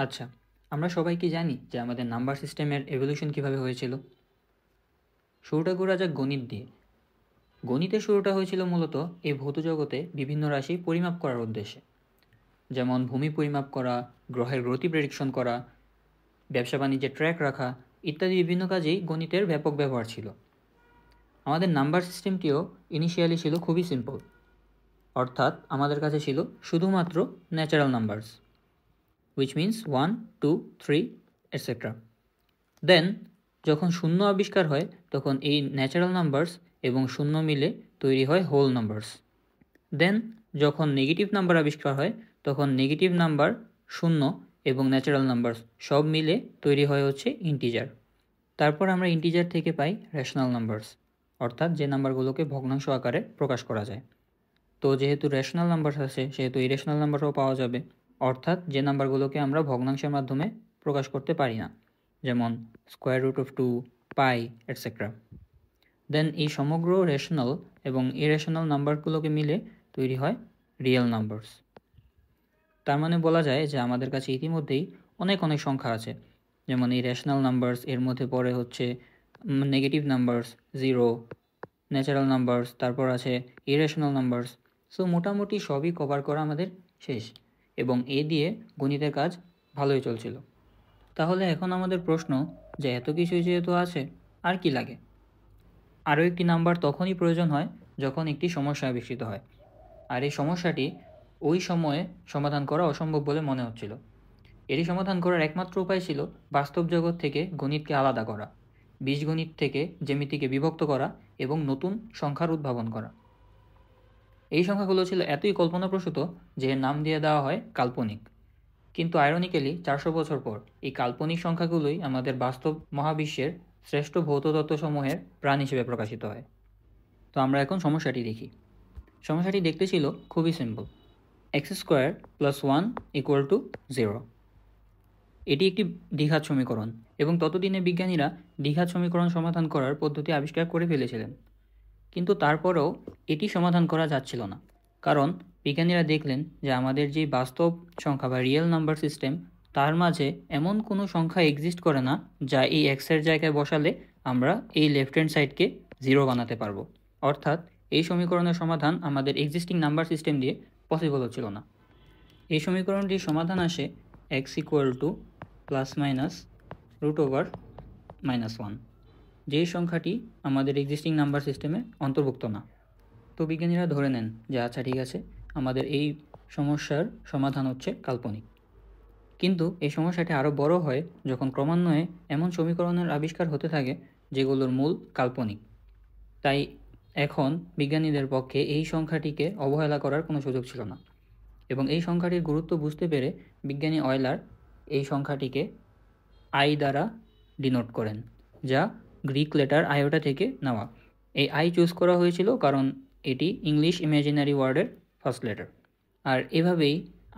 আচ্ছা, আমরা সবাই কি জানি যে আমাদের নাম্বার সিস্টেমের এভলিউশন কিভাবে হয়েছিল? শুরুটা করা যাক গণিত দিয়ে। গণিতের শুরুটা হয়েছিল মূলত এই ভৌত জগতে বিভিন্ন রাশি পরিমাপ করার উদ্দেশ্যে। যেমন ভূমি পরিমাপ করা, গ্রহের গতি প্রেডিকশন করা, ব্যবসা বাণিজ্যের ট্র্যাক রাখা ইত্যাদি বিভিন্ন কাজেই গণিতের ব্যাপক ব্যবহার ছিল। আমাদের নাম্বার সিস্টেমটিও ইনিশিয়ালি ছিল খুবই সিম্পল, অর্থাৎ আমাদের কাছে ছিল শুধুমাত্র natural numbers, which means 1, 2, 3, etc. দেন যখন শূন্য আবিষ্কার হয় তখন এই ন্যাচারাল নাম্বারস এবং শূন্য মিলে তৈরি হয় হোল নাম্বারস। দেন যখন নেগেটিভ নাম্বার আবিষ্কার হয় তখন নেগেটিভ নাম্বার, শূন্য এবং ন্যাচারাল নাম্বারস সব মিলে তৈরি হয় হচ্ছে ইন্টিজার। তারপর আমরা ইন্টিজার থেকে পাই রেশনাল নাম্বারস, অর্থাৎ যে নাম্বারগুলোকে ভগ্নাংশ আকারে প্রকাশ করা যায়। তো যেহেতু রেশনাল নাম্বার আছে সেহেতু ইরেশনাল নাম্বারও পাওয়া যাবে, অর্থাৎ যে নাম্বারগুলোকে আমরা ভগ্নাংশের মাধ্যমে প্রকাশ করতে পারি না, যেমন square root of 2, pi, etcetera. Then এই সমগ্র রেশনাল এবং ইরেশনাল নাম্বারগুলোকে মিলে তৈরি হয় রিয়েল নাম্বারস। তার মানে বলা যায় যে আমাদের কাছে ইতিমধ্যেই অনেক অনেক সংখ্যা আছে, যেমন এই রেশনাল নাম্বারস, এর মধ্যে পড়ে হচ্ছে নেগেটিভ নাম্বারস, 0, ন্যাচারাল নাম্বারস, তারপর আছে ইরেশনাল নাম্বারস। সো মোটামুটি সবই কভার করা আমাদের শেষ, এবং এ দিয়ে গণিতের কাজ ভালোই চলছিল। তাহলে এখন আমাদের প্রশ্ন যে এত কিছুই যেহেতু আছে আর কি লাগে? আরও একটি নাম্বার তখনই প্রয়োজন হয় যখন একটি সমস্যা আবিষ্কৃত হয়, আর এই সমস্যাটি ওই সময়ে সমাধান করা অসম্ভব বলে মনে হচ্ছিল। এটি সমাধান করার একমাত্র উপায় ছিল বাস্তব জগৎ থেকে গণিতকে আলাদা করা, বীজগণিত থেকে জ্যামিতিকে বিভক্ত করা এবং নতুন সংখ্যার উদ্ভাবন করা। এই সংখ্যাগুলো ছিল এতই কল্পনাপ্রসূত যে এর নাম দিয়ে দেওয়া হয় কাল্পনিক। কিন্তু আইরনিক্যালি 400 বছর পর এই কাল্পনিক সংখ্যাগুলোই আমাদের বাস্তব মহাবিশ্বের শ্রেষ্ঠ ভৌততত্ত্বসমূহের প্রাণ হিসেবে প্রকাশিত হয়। তো আমরা এখন সমস্যাটি দেখি। সমস্যাটি দেখতে ছিল খুবই সিম্পল। x² + 1 = 0। এটি একটি দ্বিঘাত সমীকরণ, এবং ততদিনে বিজ্ঞানীরা দ্বিঘাত সমীকরণ সমাধান করার পদ্ধতি আবিষ্কার করে ফেলেছিলেন। কিন্তু তারপরেও এটি সমাধান করা যাচ্ছিল না, কারণ বিজ্ঞানীরা দেখলেন যে আমাদের যে বাস্তব সংখ্যা বা রিয়েল নাম্বার সিস্টেম, তার মাঝে এমন কোনো সংখ্যা এক্সিস্ট করে না যা এই এক্সের জায়গায় বসালে আমরা এই লেফট হ্যান্ড সাইডকে 0 বানাতে পারবো। অর্থাৎ এই সমীকরণের সমাধান আমাদের এক্সিস্টিং নাম্বার সিস্টেম দিয়ে পসিবল হচ্ছিল না। এই সমীকরণটির সমাধান আসে x = ±√(-1), যেই সংখ্যাটি আমাদের এক্সিস্টিং নাম্বার সিস্টেমে অন্তর্ভুক্ত না। তো বিজ্ঞানীরা ধরে নেন যে আচ্ছা ঠিক আছে, আমাদের এই সমস্যার সমাধান হচ্ছে কাল্পনিক। কিন্তু এই সমস্যাটি আরও বড় হয় যখন ক্রমান্বয়ে এমন সমীকরণের আবিষ্কার হতে থাকে যেগুলোর মূল কাল্পনিক। তাই এখন বিজ্ঞানীদের পক্ষে এই সংখ্যাটিকে অবহেলা করার কোনো সুযোগ ছিল না, এবং এই সংখ্যাটির গুরুত্ব বুঝতে পেরে বিজ্ঞানী অয়লার এই সংখ্যাটিকে আই দ্বারা ডিনোট করেন, যা গ্রিক লেটার আয়োটা থেকে নেওয়া। এই আই চুজ করা হয়েছিল কারণ এটি ইংলিশ ইমাজিনারি ওয়ার্ডের ফার্স্ট লেটার। আর এভাবেই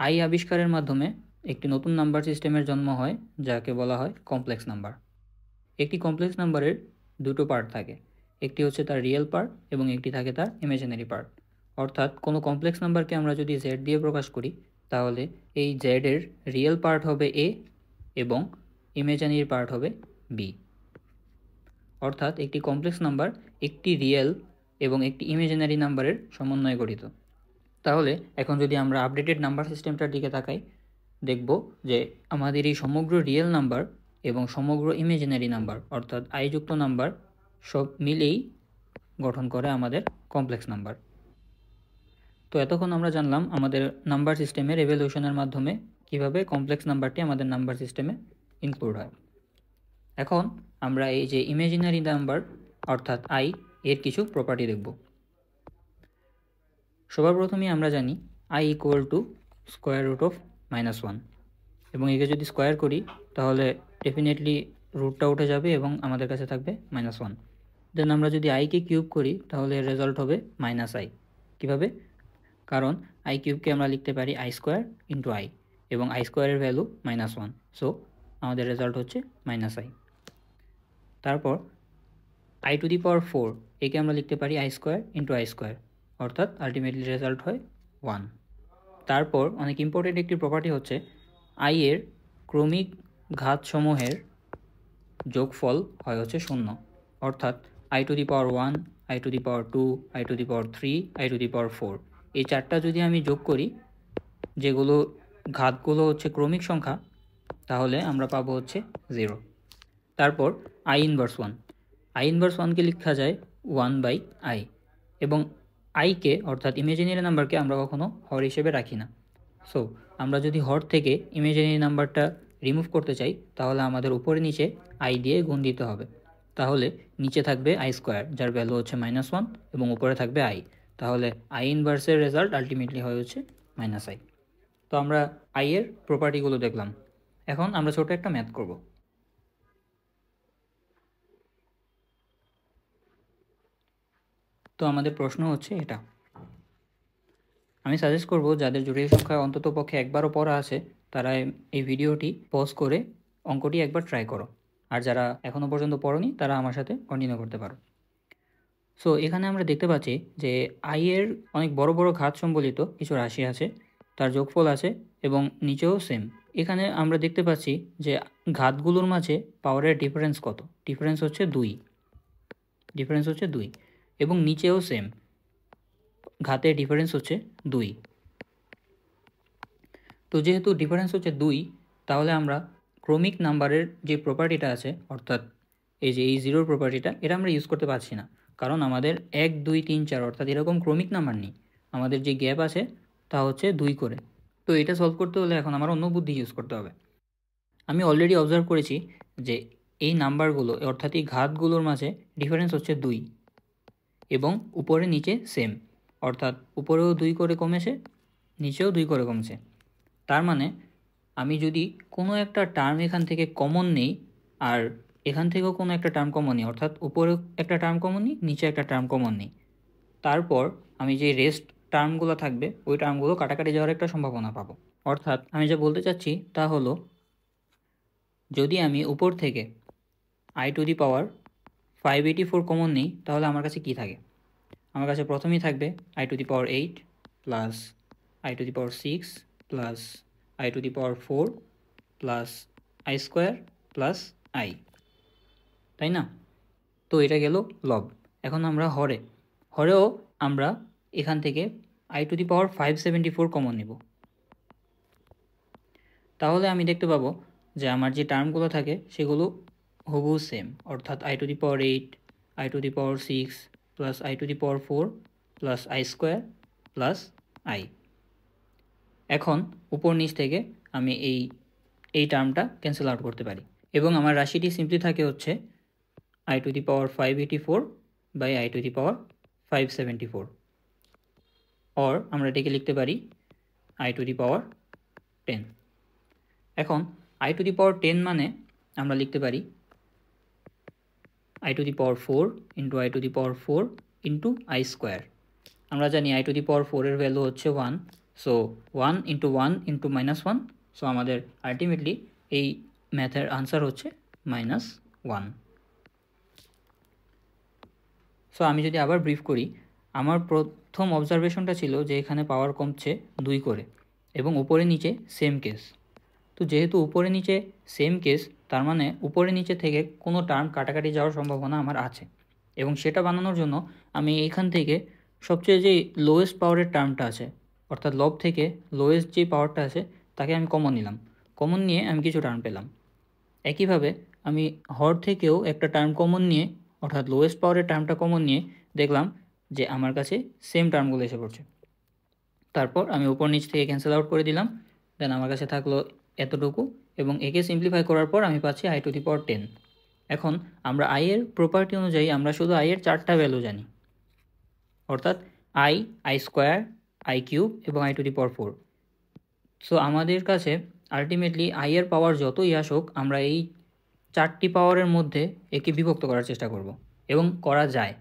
আই আবিষ্কারের মাধ্যমে একটি নতুন নাম্বার সিস্টেমের জন্ম হয়, যাকে বলা হয় কমপ্লেক্স নাম্বার। একটি কমপ্লেক্স নাম্বারের দুটো পার্ট থাকে, একটি হচ্ছে তার রিয়েল পার্ট এবং একটি থাকে তার ইমাজিনারি পার্ট। অর্থাৎ কোনো কমপ্লেক্স নাম্বারকে আমরা যদি জেড দিয়ে প্রকাশ করি, তাহলে এই জেডের রিয়েল পার্ট হবে এ এবং ইমাজিনারি পার্ট হবে বি। অর্থাৎ একটি কমপ্লেক্স নাম্বার একটি রিয়েল এবং একটি ইমাজিনারি নাম্বারের সমন্বয়ে গঠিত। তাহলে এখন যদি আমরা আপডেটেড নাম্বার সিস্টেমটার দিকে তাকাই, দেখব যে আমাদের এই সমগ্র রিয়েল নাম্বার এবং সমগ্র ইমাজিনারি নাম্বার অর্থাৎ আইযুক্ত নাম্বার সব মিলেই গঠন করে আমাদের কমপ্লেক্স নাম্বার। তো এতক্ষণ আমরা জানলাম আমাদের নাম্বার সিস্টেমের এভলিউশনের মাধ্যমে কিভাবে কমপ্লেক্স নাম্বারটি আমাদের নাম্বার সিস্টেমে ইনক্লুড হয়। এখন আমরা এই যে ইমাজিনারি নাম্বার অর্থাৎ আই এর কিছু প্রপার্টি দেখব। সবার প্রথমেই আমরা জানি আই = (1) এবং একে যদি স্কোয়ার করি তাহলে ডেফিনেটলি রুটটা উঠে যাবে এবং আমাদের কাছে থাকবে -1। দেন আমরা যদি আইকে কিউব করি তাহলে এর রেজাল্ট হবে -i। কীভাবে? কারণ আই কিউবকে আমরা লিখতে পারি i² × i, এবং i² এর ভ্যালু -1, সো আমাদের রেজাল্ট হচ্ছে -i। তারপর i⁴ একে আমরা লিখতে পারি i² × i², অর্থাৎ আলটিমেটলি রেজাল্ট হয় 1। তারপর অনেক ইম্পর্টেন্ট একটি প্রপার্টি হচ্ছে আই এর ক্রমিক ঘাতসমূহের যোগফল হয় হচ্ছে 0, অর্থাৎ i⁻1, i⁻2, i⁻3, i⁻4 এই 4টা যদি আমি যোগ করি, যেগুলো ঘাতগুলো হচ্ছে ক্রমিক সংখ্যা, তাহলে আমরা পাবো হচ্ছে 0। তারপর i−1কে লেখা যায় 1/i, এবং আইকে অর্থাৎ ইমাজিনারি নাম্বারকে আমরা কখনো হর হিসেবে রাখি না। সো আমরা যদি হর থেকে ইমাজিনারি নাম্বারটা রিমুভ করতে চাই, তাহলে আমাদের উপরে নিচে আই দিয়ে গুণ দিতে হবে। তাহলে নিচে থাকবে i², যার ভ্যালু হচ্ছে -1, এবং উপরে থাকবে i। তাহলে i ইনভার্সের রেজাল্ট আলটিমেটলি হয় হচ্ছে -i। তো আমরা i এর প্রপার্টিগুলো দেখলাম। এখন আমরা ছোট একটা ম্যাথ করব। তো আমাদের প্রশ্ন হচ্ছে এটা। আমি সাজেস্ট করব যাদের জটিল সংখ্যা অন্তত পক্ষে একবারও পড়া আছে, তারা এই ভিডিওটি পজ করে অঙ্কটি একবার ট্রাই করো। আর যারা এখনও পর্যন্ত পড়োনি, তারা আমার সাথে কন্টিনিউ করতে পারো। সো এখানে আমরা দেখতে পাচ্ছি যে আই এর অনেক বড় বড় ঘাত সম্বলিত কিছু রাশি আছে, তার যোগফল আছে, এবং নিচেও সেম। এখানে আমরা দেখতে পাচ্ছি যে ঘাতগুলোর মাঝে পাওয়ারের ডিফারেন্স কত? ডিফারেন্স হচ্ছে 2, এবং নিচেও সেম, ঘাতের ডিফারেন্স হচ্ছে 2। তো যেহেতু ডিফারেন্স হচ্ছে 2, তাহলে আমরা ক্রমিক নাম্বারের যে প্রপার্টিটা আছে, অর্থাৎ এই যে এই জিরোর প্রপার্টিটা, এটা আমরা ইউজ করতে পারছি না, কারণ আমাদের 1, 2, 3, 4 অর্থাৎ এরকম ক্রমিক নাম্বার নেই। আমাদের যে গ্যাপ আছে তা হচ্ছে 2 করে। তো এটা সলভ করতে হলে এখন আমার অন্য বুদ্ধি ইউজ করতে হবে। আমি অলরেডি অবজার্ভ করেছি যে এই নাম্বারগুলো অর্থাৎ এই ঘাতগুলোর মাঝে ডিফারেন্স হচ্ছে 2, এবং উপরে নিচে সেম, অর্থাৎ উপরেও 2 করে কমেছে, নিচেও 2 করে কমছে। তার মানে আমি যদি কোনো একটা টার্ম এখান থেকে কমন নেই, আর এখান থেকেও কোনো একটা টার্ম কমন নিই, অর্থাৎ উপরেও একটা টার্ম কমন নিই, নিচে একটা টার্ম কমন নিই, তারপর আমি যে রেস্ট টার্মগুলো থাকবে ওই টার্মগুলো কাটাকাটি যাওয়ার একটা সম্ভাবনা পাবো। অর্থাৎ আমি যা বলতে চাচ্ছি তা হলো, যদি আমি উপর থেকে i⁻584 কমন নিই, তাহলে আমার কাছে কি থাকে? আমার কাছে প্রথমেই থাকবে i⁻8 plus i⁻6 plus i⁻4 plus i² plus i, তাই না? তো এটা গেল লব। এখন আমরা হরেও আমরা এখান থেকে i⁻574 কমন নিব। তাহলে আমি দেখতে পাবো যে আমার যে টার্মগুলো থাকে সেগুলো হুবহু সেম, অর্থাৎ i⁻8, i⁻6 plus i⁻4 plus i² plus i। এখন উপর নিচ থেকে আমি এই টার্মটা ক্যান্সেল আউট করতে পারি, এবং আমার রাশিটি সিম্পলি থাকে হচ্ছে i⁻584 বাই i⁻574, অর আমরা এটাকে লিখতে পারি i⁻10। এখন i⁻10 মানে আমরা লিখতে পারি i⁻4 into i⁻4 into i²। আমরা জানি i⁻4 এর ভ্যালু হচ্ছে 1, সো 1 ইন্টু 1 ইন্টু -1, সো আমাদের আলটিমেটলি এই ম্যাথের আনসার হচ্ছে -1। সো আমি যদি আবার ব্রিফ করি, আমার প্রথম অবজারভেশনটা ছিল যে এখানে পাওয়ার কমছে 2 করে, এবং উপরে নিচে সেম কেস। তো যেহেতু উপরে নিচে সেম কেস, তার মানে উপরে নিচে থেকে কোনো টার্ম কাটাকাটি যাওয়ার সম্ভাবনা আমার আছে, এবং সেটা বানানোর জন্য আমি এখান থেকে সবচেয়ে যে লোয়েস্ট পাওয়ারের টার্মটা আছে, অর্থাৎ লব থেকে লোয়েস্ট যে পাওয়ারটা আছে তাকে আমি কমন নিলাম। কমন নিয়ে আমি কিছু টার্ম পেলাম। একইভাবে আমি হর থেকেও একটা টার্ম কমন নিয়ে, অর্থাৎ লোয়েস্ট পাওয়ারের টার্মটা কমন নিয়ে দেখলাম যে আমার কাছে সেম টার্মগুলো এসে পড়ছে। তারপর আমি উপর নিচ থেকে ক্যান্সেল আউট করে দিলাম, দেন আমার কাছে থাকলো এতটুকু, এবং একে সিম্পলিফাই করার পর আমি পাচ্ছি i⁻10। এখন আমরা i এর প্রপার্টি অনুযায়ী আমরা শুধু i এর 4টা ভ্যালু জানি, অর্থাৎ i², i³ এবং i⁻4। সো আমাদের কাছে আলটিমেটলি i এর পাওয়ার যতই আসুক, আমরা এই 4টি পাওয়ারের মধ্যে একে বিভক্ত করার চেষ্টা করব, এবং করা যায়।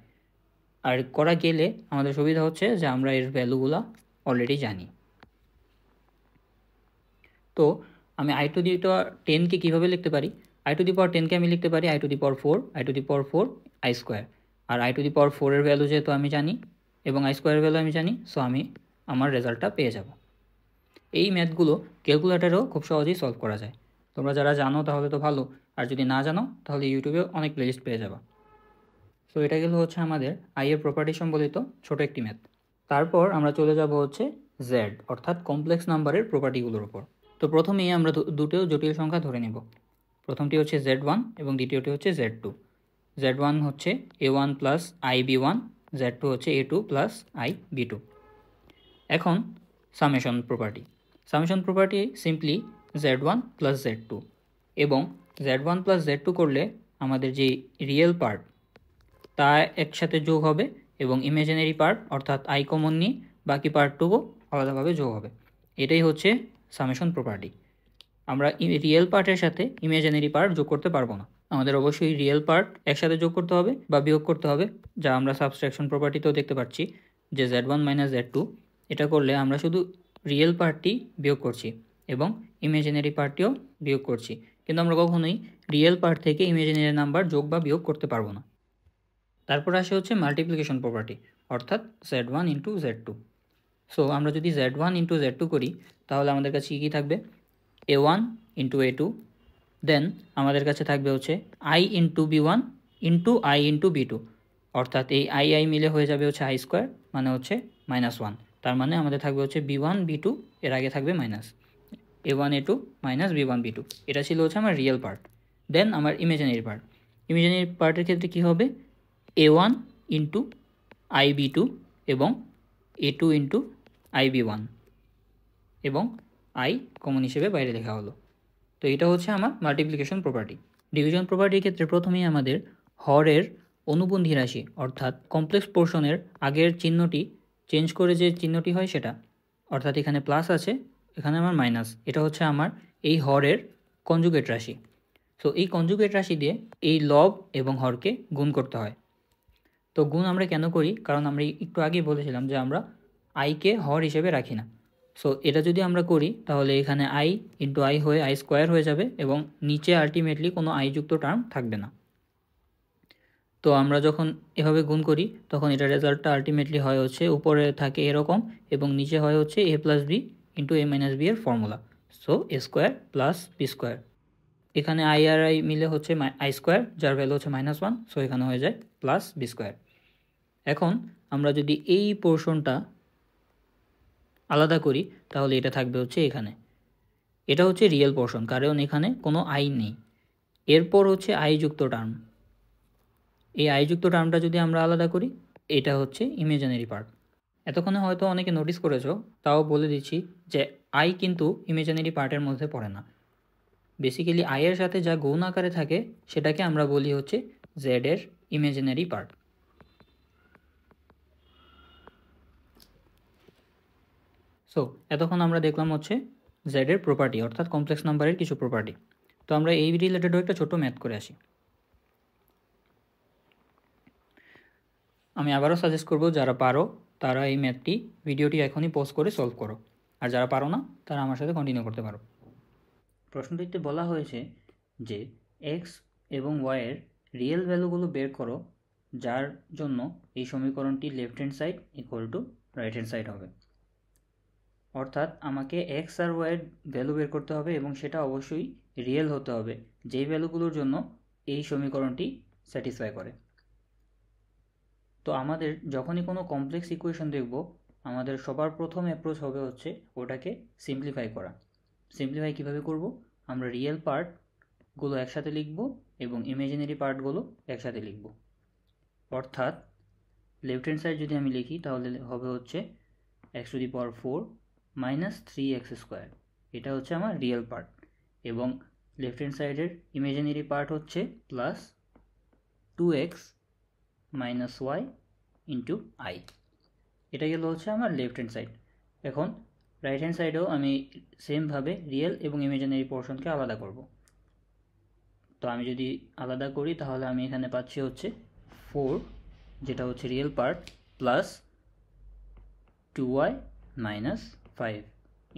আর করা গেলে আমাদের সুবিধা হচ্ছে যে আমরা এর ভ্যালুগুলো অলরেডি জানি। তো আমি i⁻10কে কীভাবে লিখতে পারি? i⁻10কে আমি লিখতে পারি i⁻4, i⁻4, i²। আর i⁻4 এর ভ্যালু যেহেতু আমি জানি এবং i² এর ভ্যালু আমি জানি, সো আমি আমার রেজাল্টটা পেয়ে যাব। এই ম্যাথগুলো ক্যালকুলেটরেও খুব সহজেই সলভ করা যায়। তোমরা যারা জানো তাহলে তো ভালো, আর যদি না জানো তাহলে ইউটিউবে অনেক প্লেলিস্ট পেয়ে যাবা। সো এটা গেল হচ্ছে আমাদের এর প্রপার্টি সম্বলিত ছোট একটি ম্যাথ। তারপর আমরা চলে যাব হচ্ছে জেড অর্থাৎ কমপ্লেক্স নাম্বারের প্রপার্টিগুলোর উপর। তো প্রথমেই আমরা দুটো জটিল সংখ্যা ধরে নেব। প্রথমটি হচ্ছে Z1 এবং দ্বিতীয়টি হচ্ছে Z2। Z1 হচ্ছে A1 প্লাস IB1, Z2 হচ্ছে A2 প্লাস IB2। এখন summation property simply Z1 plus Z2, এবং Z1 প্লাস Z2 করলে আমাদের যে রিয়েল পার্ট তা একসাথে যোগ হবে এবং ইমাজিনারি পার্ট অর্থাৎ আই কমন নিয়ে বাকি পার্টটুকু আলাদাভাবে যোগ হবে। এটাই হচ্ছে সামেশন প্রপার্টি। আমরা রিয়েল পার্টের সাথে ইমাজিনারি পার্ট যোগ করতে পারবো না, আমাদের অবশ্যই রিয়েল পার্ট একসাথে যোগ করতে হবে বা বিয়োগ করতে হবে, যা আমরা সাবট্রাকশন প্রপার্টিতেও দেখতে পাচ্ছি যে Z1 মাইনাস Z2 এটা করলে আমরা শুধু রিয়েল পার্টটি বিয়োগ করছি এবং ইমাজিনারি পার্টটিও বিয়োগ করছি, কিন্তু আমরা কখনোই রিয়েল পার্ট থেকে ইমাজিনারি নাম্বার যোগ বা বিয়োগ করতে পারবো না। তারপর আসে হচ্ছে মাল্টিপ্লিকেশন প্রপার্টি অর্থাৎ Z1 ইন্টু Z2। সো আমরা যদি Z1 ইন্টু Z2 করি তাহলে আমাদের কাছে কী থাকবে, A1 ইন্টু A2, দেন আমাদের কাছে থাকবে হচ্ছে I into B1 into I into B2, অর্থাৎ এই I মিলে হয়ে যাবে হচ্ছে I স্কোয়ার, মানে হচ্ছে -1। তার মানে আমাদের থাকবে হচ্ছে B1 B2, এর আগে থাকবে minus, A1 A2 minus B1 B2। এটা ছিল হচ্ছে আমার রিয়েল পার্ট। দেন আমার ইমাজিনারি পার্টের ক্ষেত্রে কী হবে, A1 ইন্টু IB2 এবং A2 ইন্টু IB1 এবং I কমন হিসেবে বাইরে লেখা হলো। তো এটা হচ্ছে আমার মাল্টিপ্লিকেশন প্রপার্টি। ডিভিশন প্রপার্টির ক্ষেত্রে প্রথমেই আমাদের হরের অনুবন্ধী রাশি অর্থাৎ কমপ্লেক্স পোর্শনের আগের চিহ্নটি চেঞ্জ করে যে চিহ্নটি হয় সেটা, অর্থাৎ এখানে প্লাস আছে, এখানে আমার মাইনাস, এটা হচ্ছে আমার এই হরের কনজুগেট রাশি। সো এই কনজুগেট রাশি দিয়ে এই লব এবং হরকে গুণ করতে হয়। তো গুণ আমরা কেন করি, কারণ আমরা একটু আগেই বলেছিলাম যে আমরা আইকে হর হিসেবে রাখি না। সো এটা যদি আমরা করি তাহলে এখানে I ইন্টু I হয়ে I স্কোয়ার হয়ে যাবে এবং নিচে আলটিমেটলি কোনো আইযুক্ত টার্ম থাকবে না। তো আমরা যখন এভাবে গুণ করি তখন এটা রেজাল্টটা আলটিমেটলি হয় হচ্ছে উপরে থাকে এরকম এবং নিচে হয় হচ্ছে A plus B into A minus B এর formula. So A square plus B square, এখানে I আর I মিলে হচ্ছে I স্কোয়ার, যার ভ্যালু হচ্ছে -1, সো এখানে হয়ে যায় প্লাস বি স্কোয়ার। এখন আমরা যদি এই পোর্শনটা আলাদা করি তাহলে এটা থাকবে হচ্ছে এখানে, এটা হচ্ছে রিয়েল পোর্শন কারণ এখানে কোনো আই নেই। এরপর হচ্ছে আই যুক্ত টার্ম, এই আই যুক্ত টার্মটা যদি আমরা আলাদা করি এটা হচ্ছে ইমাজিনারি পার্ট। এতক্ষণে হয়তো অনেকে নোটিস করেছো, তাও বলে দিচ্ছি যে আই কিন্তু ইমাজিনারি পার্টের মধ্যে পড়ে না। বেসিক্যালি আইয়ের সাথে যা গৌণ আকারে থাকে সেটাকে আমরা বলি হচ্ছে জেড এর ইমাজিনারি পার্ট। সো এতক্ষণ আমরা দেখলাম হচ্ছে জেড এর প্রপার্টি অর্থাৎ কমপ্লেক্স নাম্বারের কিছু প্রপার্টি। তো আমরা এই রিলেটেডও একটা ছোটো ম্যাথ করে আসি। আমি আবারও সাজেস্ট করব যারা পারো তারা এই ম্যাথটি ভিডিওটি এখনই পজ করে সলভ করো, আর যারা পারো না তারা আমার সাথে কন্টিনিউ করতে পারো। প্রশ্নটিতে বলা হয়েছে যে এক্স এবং ওয়াইয়ের রিয়েল ভ্যালুগুলো বের করো, যার জন্য এই সমীকরণটি left hand side equal to right hand side হবে। অর্থাৎ আমাকে এক্স আর ওয়াইয়ের ভ্যালু বের করতে হবে এবং সেটা অবশ্যই রিয়েল হতে হবে, যেই ভ্যালুগুলোর জন্য এই সমীকরণটি স্যাটিসফাই করে। তো আমাদের যখনই কোনো কমপ্লেক্স ইকুয়েশন দেখব আমাদের সবার প্রথম অ্যাপ্রোচ হবে হচ্ছে ওটাকে সিম্পলিফাই করা। সিম্পলিফাই কীভাবে করব, আমরা রিয়েল পার্টগুলো একসাথে লিখব এবং ইমাজিনারি পার্টগুলো একসাথে লিখব। অর্থাৎ লেফট হ্যান্ড সাইড যদি আমি লিখি তাহলে হবে হচ্ছে x⁴ মাইনাস 3x স্কোয়ার, এটা হচ্ছে আমার রিয়েল পার্ট, এবং লেফট হ্যান্ড সাইডের ইমাজিনারি পার্ট হচ্ছে plus 2x minus Y into I, এটা গেল হচ্ছে আমার লেফট হ্যান্ড সাইড। এখন রাইট হ্যান্ড সাইডেও আমি সেমভাবে রিয়েল এবং ইমাজিনারি পোর্শনকে আলাদা করব। তো আমি যদি আলাদা করি তাহলে আমি এখানে পাচ্ছি হচ্ছে 4, যেটা হচ্ছে real part, plus 2y minus 5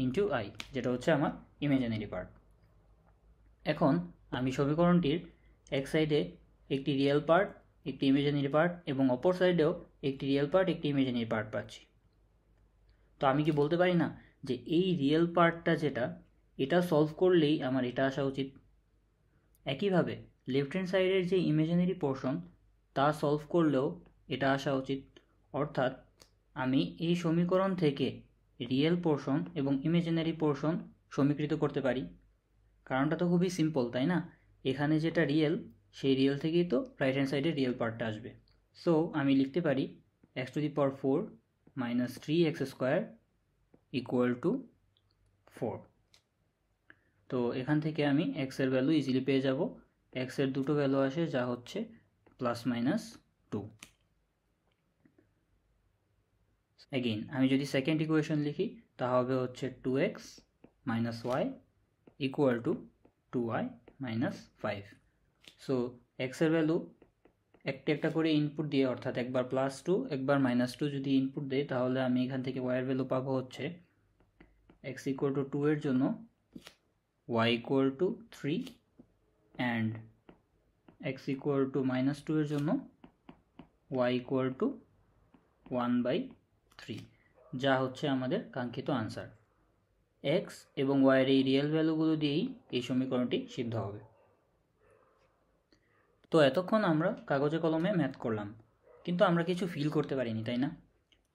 into I, যেটা হচ্ছে আমার ইমাজিনারি পার্ট। এখন আমি সমীকরণটির এক সাইডে একটি রিয়েল পার্ট, একটি ইমাজিনারি পার্ট এবং অপর সাইডেও একটি রিয়েল পার্ট, একটি ইমাজিনারি পার্ট পাচ্ছি। তো আমি কি বলতে পারি না যে এই রিয়েল পার্টটা যেটা এটা সলভ করলেই আমার এটা আসা উচিত। একইভাবে লেফট হ্যান্ড সাইডের যে ইমাজিনারি পোর্শন তা সলভ করলেও এটা আসা উচিত। অর্থাৎ আমি এই সমীকরণ থেকে রিয়েল পোর্শন এবং ইমাজিনারি পোর্শন সমীকৃত করতে পারি। কারণটা তো খুবই সিম্পল, তাই না? এখানে যেটা রিয়েল সেই রিয়েল থেকেই তো রাইট হ্যান্ড সাইডের রিয়েল পার্টটা আসবে। সো আমি লিখতে পারি x⁴ - 3x² = 4। তো এখান থেকে আমি এক্সের ভ্যালু ইজিলি পেয়ে যাব। এক্সের দুটো ভ্যালু আসে যা হচ্ছে +-2। এগেইন আমি যদি সেকেন্ড ইকুয়েশন লিখি তা হবে হচ্ছে 2x - y = 2y - 5। সো এক্সের ভ্যালু একটা একটা করে ইনপুট দিয়ে, অর্থাৎ একবার +2 একবার -2 যদি ইনপুট দেয় তাহলে আমি এখান থেকে y এর ভ্যালু পাবো হচ্ছে x = 2 এর জন্য y = 3 and x = -2 এর জন্য y = 1/3, যা হচ্ছে আমাদের কাঙ্ক্ষিত আনসার। x এবং y এর এই রিয়েল ভ্যালুগুলো দিয়েই এই সমীকরণটি সিদ্ধ হবে। তো এতক্ষণ আমরা কাগজে কলমে ম্যাথ করলাম, কিন্তু আমরা কিছু ফিল করতে পারিনি, তাই না?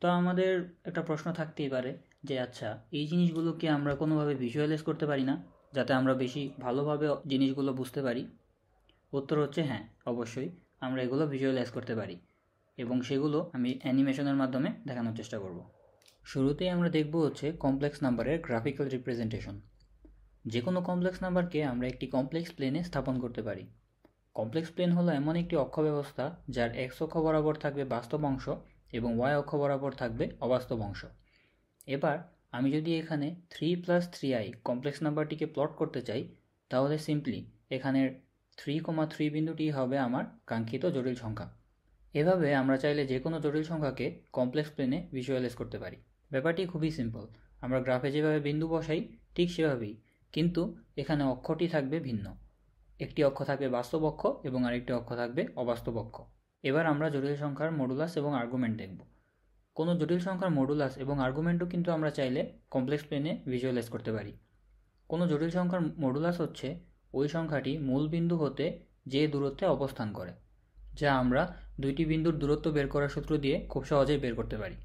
তো আমাদের একটা প্রশ্ন থাকতেই পারে যে আচ্ছা, এই জিনিসগুলোকে আমরা কোনোভাবে ভিজুয়ালাইজ করতে পারি না যাতে আমরা বেশি ভালোভাবে জিনিসগুলো বুঝতে পারি? উত্তর হচ্ছে হ্যাঁ, অবশ্যই আমরা এগুলো ভিজুয়ালাইজ করতে পারি, এবং সেগুলো আমি অ্যানিমেশনের মাধ্যমে দেখানোর চেষ্টা করব। শুরুতেই আমরা দেখব হচ্ছে কমপ্লেক্স নাম্বারের গ্রাফিক্যাল রিপ্রেজেন্টেশন। যে কোনো কমপ্লেক্স নাম্বারকে আমরা একটি কমপ্লেক্স প্লেনে স্থাপন করতে পারি। কমপ্লেক্স প্লেন হলো এমন একটি অক্ষ ব্যবস্থা যার এক্স অক্ষ বরাবর থাকবে বাস্তব অংশ এবং ওয়াই অক্ষ বরাবর থাকবে অবাস্তব অংশ। এবার আমি যদি এখানে 3 + 3i কমপ্লেক্স নাম্বারটিকে প্লট করতে চাই, তাহলে সিম্পলি এখানের 3,3 বিন্দুটি হবে আমার কাঙ্ক্ষিত জটিল সংখ্যা। এভাবে আমরা চাইলে যে কোনো জটিল সংখ্যাকে কমপ্লেক্স প্লেনে ভিজুয়ালাইজ করতে পারি। ব্যাপারটি খুবই সিম্পল, আমরা গ্রাফে যেভাবে বিন্দু বসাই ঠিক সেভাবেই, কিন্তু এখানে অক্ষটি থাকবে ভিন্ন। একটি অক্ষ থাকবে বাস্তব অক্ষ এবং আরেকটি অক্ষ থাকবে অবাস্তব অক্ষ। এবার আমরা জটিল সংখ্যার মডুলাস এবং আর্গুমেন্ট দেখব। কোনো জটিল সংখ্যার মডুলাস এবং আর্গুমেন্টও কিন্তু আমরা চাইলে কমপ্লেক্স প্লেনে ভিজুয়ালাইজ করতে পারি। কোনো জটিল সংখ্যার মডুলাস হচ্ছে ওই সংখ্যাটি মূল বিন্দু হতে যে দূরত্বে অবস্থান করে, যা আমরা দুইটি বিন্দুর দূরত্ব বের করার সূত্র দিয়ে খুব সহজেই বের করতে পারি।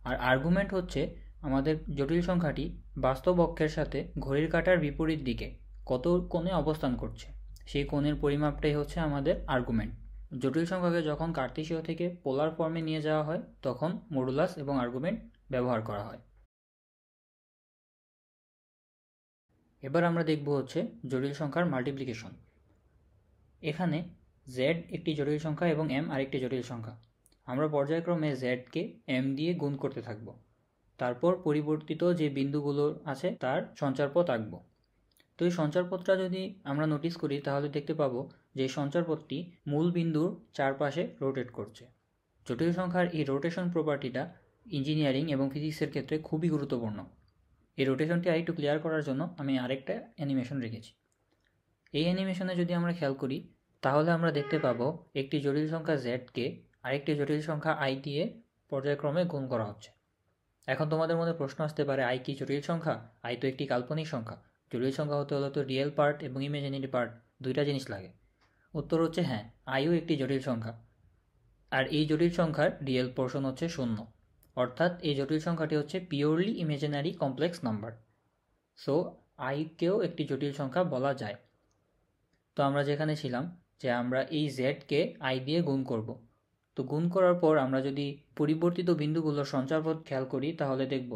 আর আর্গুমেন্ট হচ্ছে আমাদের জটিল সংখ্যাটি বাস্তব অক্ষের সাথে ঘড়ির কাঁটার বিপরীত দিকে কত কোণে অবস্থান করছে, সেই কোণের পরিমাপটাই হচ্ছে আমাদের আর্গুমেন্ট। জটিল সংখ্যাকে যখন কার্তেশীয় থেকে পোলার ফর্মে নিয়ে যাওয়া হয় তখন মডুলাস এবং আর্গুমেন্ট ব্যবহার করা হয়। এবার আমরা দেখব হচ্ছে জটিল সংখ্যার মাল্টিপ্লিকেশন। এখানে z একটি জটিল সংখ্যা এবং m আরেকটি জটিল সংখ্যা। আমরা পর্যায়ক্রমে zকে m দিয়ে গুণ করতে থাকব, তারপর পরিবর্তিত যে বিন্দুগুলো আছে তার সঞ্চারপথ আঁকব। তো এই সঞ্চারপথটা যদি আমরা নোটিস করি তাহলে দেখতে পাবো যে সঞ্চারপথটি মূল বিন্দুর চারপাশে রোটেট করছে। জটিল সংখ্যার এই রোটেশন প্রপার্টিটা ইঞ্জিনিয়ারিং এবং ফিজিক্সের ক্ষেত্রে খুবই গুরুত্বপূর্ণ। এই রোটেশনটি আরেকটু ক্লিয়ার করার জন্য আমি আরেকটা অ্যানিমেশন রেখেছি। এই অ্যানিমেশনে যদি আমরা খেয়াল করি তাহলে আমরা দেখতে পাবো একটি জটিল সংখ্যা zকে আরেকটি জটিল সংখ্যা i দিয়ে পর্যায়ক্রমে গুণ করা হচ্ছে। এখন তোমাদের মধ্যে প্রশ্ন আসতে পারে, i কি জটিল সংখ্যা? i তো একটি কাল্পনিক সংখ্যা, জটিল সংখ্যা হতে হলে তো রিয়েল পার্ট এবং ইমাজিনারি পার্ট দুইটা জিনিস লাগে। উত্তর হচ্ছে হ্যাঁ, iও একটি জটিল সংখ্যা, আর এই জটিল সংখ্যার রিয়েল পোর্শন হচ্ছে 0, অর্থাৎ এই জটিল সংখ্যাটি হচ্ছে purely imaginary complex number. So iকেও একটি জটিল সংখ্যা বলা যায়। তো আমরা যেখানে ছিলাম যে আমরা এই zকে i দিয়ে গুণ করব। তো গুণ করার পর আমরা যদি পরিবর্তিত বিন্দুগুলোর সঞ্চারপথ খেয়াল করি তাহলে দেখব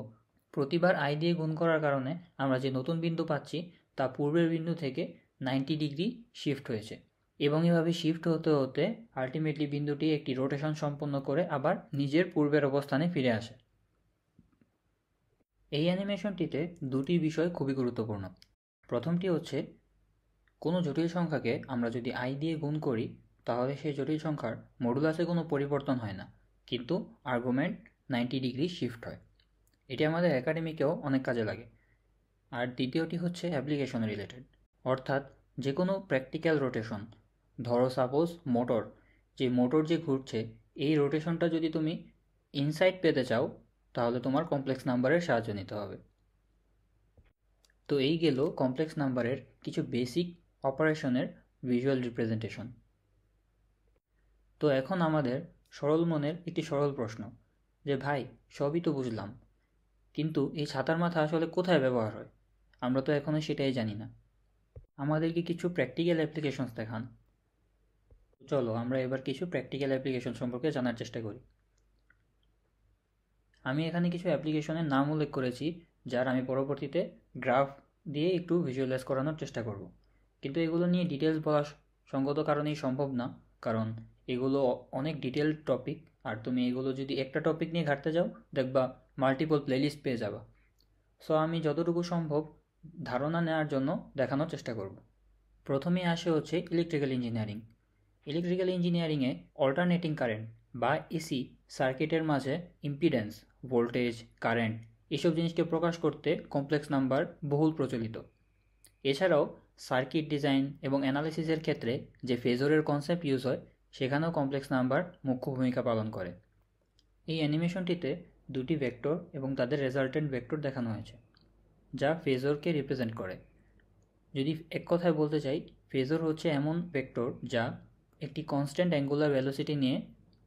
প্রতিবার i দিয়ে গুণ করার কারণে আমরা যে নতুন বিন্দু পাচ্ছি তা পূর্বের বিন্দু থেকে 90 ডিগ্রি শিফট হয়েছে, এবং এভাবে শিফট হতে হতে আলটিমেটলি বিন্দুটি একটি রোটেশন সম্পন্ন করে আবার নিজের পূর্বের অবস্থানে ফিরে আসে। এই অ্যানিমেশনটিতে দুটি বিষয় খুবই গুরুত্বপূর্ণ। প্রথমটি হচ্ছে কোনো জটিল সংখ্যাকে আমরা যদি i দিয়ে গুণ করি তাহলে সেই জটিল সংখ্যার মডুলাসে কোনো পরিবর্তন হয় না, কিন্তু আর্গুমেন্ট 90 ডিগ্রি শিফট হয়। এটি আমাদের একাডেমিকেও অনেক কাজে লাগে। আর দ্বিতীয়টি হচ্ছে অ্যাপ্লিকেশন রিলেটেড, অর্থাৎ যে কোনো প্র্যাকটিক্যাল রোটেশন। ধরো সাপোজ মোটর যে ঘুরছে এই রোটেশনটা যদি তুমি ইনসাইট পেতে চাও তাহলে তোমার কমপ্লেক্স নাম্বারের সাহায্য নিতে হবে। তো এই গেল কমপ্লেক্স নাম্বারের কিছু বেসিক অপারেশনের ভিজুয়াল রিপ্রেজেন্টেশন। তো এখন আমাদের সরল মনের একটি সরল প্রশ্ন যে ভাই সবই তো বুঝলাম, কিন্তু এই ছাতার মাথা আসলে কোথায় ব্যবহার হয়? আমরা তো এখনও সেটাই জানি না। আমাদেরকে কিছু প্র্যাকটিক্যাল অ্যাপ্লিকেশনস দেখান। চলো আমরা এবার কিছু প্র্যাকটিক্যাল অ্যাপ্লিকেশন সম্পর্কে জানার চেষ্টা করি। আমি এখানে কিছু অ্যাপ্লিকেশনের নাম উল্লেখ করেছি, যার আমি পরবর্তীতে গ্রাফ দিয়ে একটু ভিজুয়ালাইজ করানোর চেষ্টা করব। কিন্তু এগুলো নিয়ে ডিটেলস বলা সঙ্গত কারণেই সম্ভব না, কারণ এগুলো অনেক ডিটেলড টপিক, আর তুমি এগুলো যদি একটা টপিক নিয়ে ঘাঁটতে যাও দেখবা মাল্টিপল প্লেলিস্ট পেয়ে যাবা। সো আমি যতটুকু সম্ভব ধারণা নেওয়ার জন্য দেখানোর চেষ্টা করব। প্রথমেই আসে হচ্ছে ইলেকট্রিক্যাল ইঞ্জিনিয়ারিং। ইলেকট্রিক্যাল ইঞ্জিনিয়ারিংয়ে অল্টারনেটিং কারেন্ট বা এসি সার্কিটের মাঝে ইম্পিডেন্স, ভোল্টেজ, কারেন্ট এসব জিনিসকে প্রকাশ করতে কমপ্লেক্স নাম্বার বহুল প্রচলিত। এছাড়াও সার্কিট ডিজাইন এবং অ্যানালিসিসের ক্ষেত্রে যে ফেজরের কনসেপ্ট ইউজ হয় সেখানেও কমপ্লেক্স নাম্বার মুখ্য ভূমিকা পালন করে। এই অ্যানিমেশনটিতে দুটি ভেক্টর এবং তাদের রেজাল্টেন্ট ভেক্টর দেখানো হয়েছে, যা ফেজরকে রিপ্রেজেন্ট করে। যদি এক কথায় বলতে চাই, ফেজর হচ্ছে এমন ভেক্টর যা একটি কনস্ট্যান্ট অ্যাঙ্গুলার ভেলোসিটি নিয়ে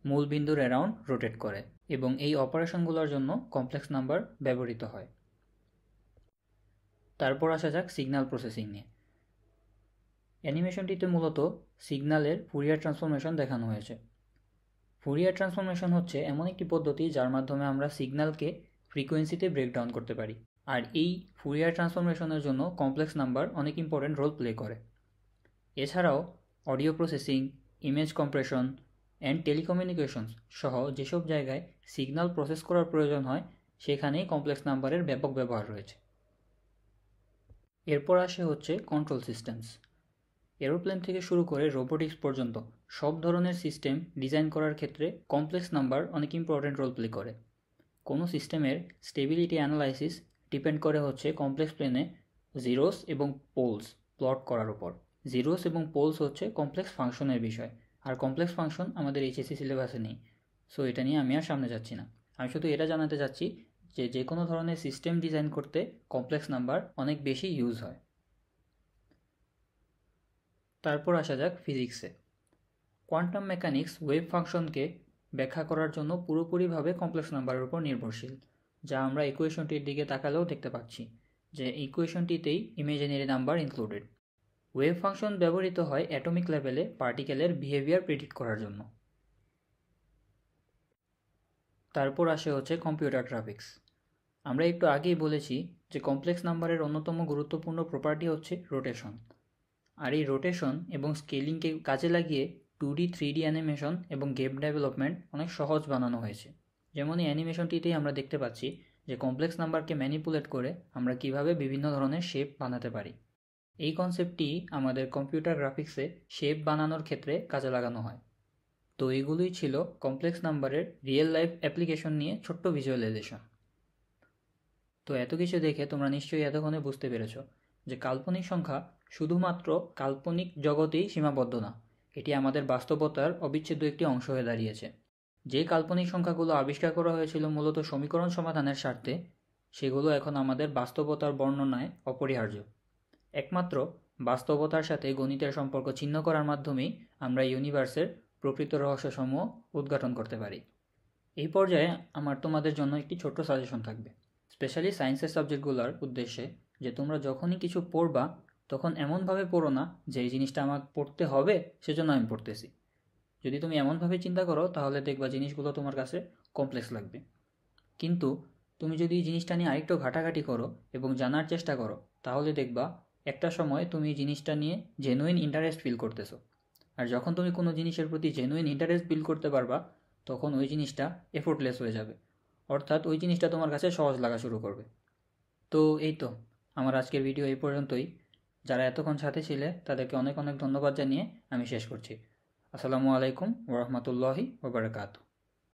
মূল বিন্দুর অ্যারাউন্ড রোটেট করে, এবং এই অপারেশনগুলোর জন্য কমপ্লেক্স নাম্বার ব্যবহৃত হয়। তারপর আসা যাক সিগন্যাল প্রসেসিং নিয়ে। অ্যানিমেশনটিতে মূলত সিগন্যালের ফুরিয়ার ট্রান্সফরমেশন দেখানো হয়েছে। ফুরিয়ার ট্রান্সফরমেশন হচ্ছে এমন একটি পদ্ধতি যার মাধ্যমে আমরা সিগন্যালকে ফ্রিকোয়েন্সিতে ব্রেকডাউন করতে পারি, আর এই ফুরিয়ার ট্রান্সফরমেশনের জন্য কমপ্লেক্স নাম্বার অনেক ইম্পর্টেন্ট রোল প্লে করে। এছাড়াও audio processing, image compression and telecommunications সহ যেসব জায়গায় সিগন্যাল প্রসেস করার প্রয়োজন হয় সেখানেই কমপ্লেক্স নাম্বারের ব্যাপক ব্যবহার রয়েছে। এরপর আসে হচ্ছে কন্ট্রোল সিস্টেমস। এরোপ্লেন থেকে শুরু করে রোবোটিক্স পর্যন্ত সব ধরনের সিস্টেম ডিজাইন করার ক্ষেত্রে কমপ্লেক্স নাম্বার অনেক ইম্পর্টেন্ট রোল প্লে করে। কোনো সিস্টেমের স্টেবিলিটি অ্যানালাইসিস ডিপেন্ড করে হচ্ছে কমপ্লেক্স প্লেনে জিরোস এবং পোলস প্লট করার উপর। জিরোস এবং পোলস হচ্ছে কমপ্লেক্স ফাংশনের বিষয়, আর কমপ্লেক্স ফাংশন আমাদের এইচএসসি সিলেবাসে নেই, সো এটা নিয়ে আমি আর সামনে যাচ্ছি না। আমি শুধু এটা জানাতে চাচ্ছি যে যে কোনো ধরনের সিস্টেম ডিজাইন করতে কমপ্লেক্স নাম্বার অনেক বেশি ইউজ হয়। তারপর আসা যাক ফিজিক্সে। কোয়ান্টাম মেকানিক্স ওয়েভ ফাংশনকে ব্যাখ্যা করার জন্য পুরোপুরিভাবে কমপ্লেক্স নাম্বারের উপর নির্ভরশীল, যা আমরা ইকুয়েশনটির দিকে তাকালেও দেখতে পাচ্ছি যে ইকুয়েশনটিতেই imaginary number included. Wave function ব্যবহৃত হয় অ্যাটমিক লেভেলে পার্টিকেলের বিহেভিয়ার প্রেডিক্ট করার জন্য। তারপর আসে হচ্ছে কম্পিউটার গ্রাফিক্স। আমরা একটু আগেই বলেছি যে কমপ্লেক্স নাম্বারের অন্যতম গুরুত্বপূর্ণ প্রপার্টি হচ্ছে রোটেশন, আর এই রোটেশন এবং স্কেলিংকে কাজে লাগিয়ে 2D 3D অ্যানিমেশন এবং গেম ডেভেলপমেন্ট অনেক সহজ বানানো হয়েছে। যেমন এই অ্যানিমেশনটিতেই আমরা দেখতে পাচ্ছি যে কমপ্লেক্স নাম্বারকে ম্যানিপুলেট করে আমরা কিভাবে বিভিন্ন ধরনের শেপ বানাতে পারি। এই কনসেপ্টটি আমাদের কম্পিউটার গ্রাফিক্সে শেপ বানানোর ক্ষেত্রে কাজে লাগানো হয়। তো এগুলোই ছিল কমপ্লেক্স নাম্বারের রিয়েল লাইফ অ্যাপ্লিকেশন নিয়ে ছোট্ট ভিজুয়ালাইজেশন। তো এত কিছু দেখে তোমরা নিশ্চয়ই এতক্ষণে বুঝতে পেরেছ যে কাল্পনিক সংখ্যা শুধুমাত্র কাল্পনিক জগতেই সীমাবদ্ধ না, এটি আমাদের বাস্তবতার অবিচ্ছেদ্য একটি অংশ হয়ে দাঁড়িয়েছে। যে কাল্পনিক সংখ্যাগুলো আবিষ্কার করা হয়েছিল মূলত সমীকরণ সমাধানের স্বার্থে, সেগুলো এখন আমাদের বাস্তবতার বর্ণনায় অপরিহার্য। একমাত্র বাস্তবতার সাথে গণিতের সম্পর্ক ছিন্ন করার মাধ্যমেই আমরা ইউনিভার্সের প্রকৃত রহস্যসমূহ উদ্ঘাটন করতে পারি। এই পর্যায়ে আমার তোমাদের জন্য একটি ছোট্ট সাজেশন থাকবে, স্পেশালি সায়েন্সের সাবজেক্টগুলোর উদ্দেশ্যে, যে তোমরা যখনই কিছু পড়বা তখন এমনভাবে পড়ো না যে এই জিনিসটা আমার পড়তে হবে সেজন্য আমি পড়তেছি। যদি তুমি এমনভাবে চিন্তা করো তাহলে দেখবা জিনিসগুলো তোমার কাছে কমপ্লেক্স লাগবে। কিন্তু তুমি যদি এই জিনিসটা নিয়ে আরেকটু ঘাটাঘাটি করো এবং জানার চেষ্টা করো তাহলে দেখবা একটা সময় তুমি এই জিনিসটা নিয়ে জেনুইন ইন্টারেস্ট ফিল করতেছো। আর যখন তুমি কোনো জিনিসের প্রতি জেনুইন ইন্টারেস্ট ফিল করতে পারবা তখন ওই জিনিসটা এফোর্টলেস হয়ে যাবে, অর্থাৎ ওই জিনিসটা তোমার কাছে সহজ লাগা শুরু করবে। তো এই তো আমার আজকের ভিডিও এই পর্যন্তই। যারা এতক্ষণ সাথে ছিলে তাদেরকে অনেক অনেক ধন্যবাদ জানিয়ে আমি শেষ করছি। আসসালামু আলাইকুম ওয়া রাহমাতুল্লাহি ওয়া বারাকাতুহু।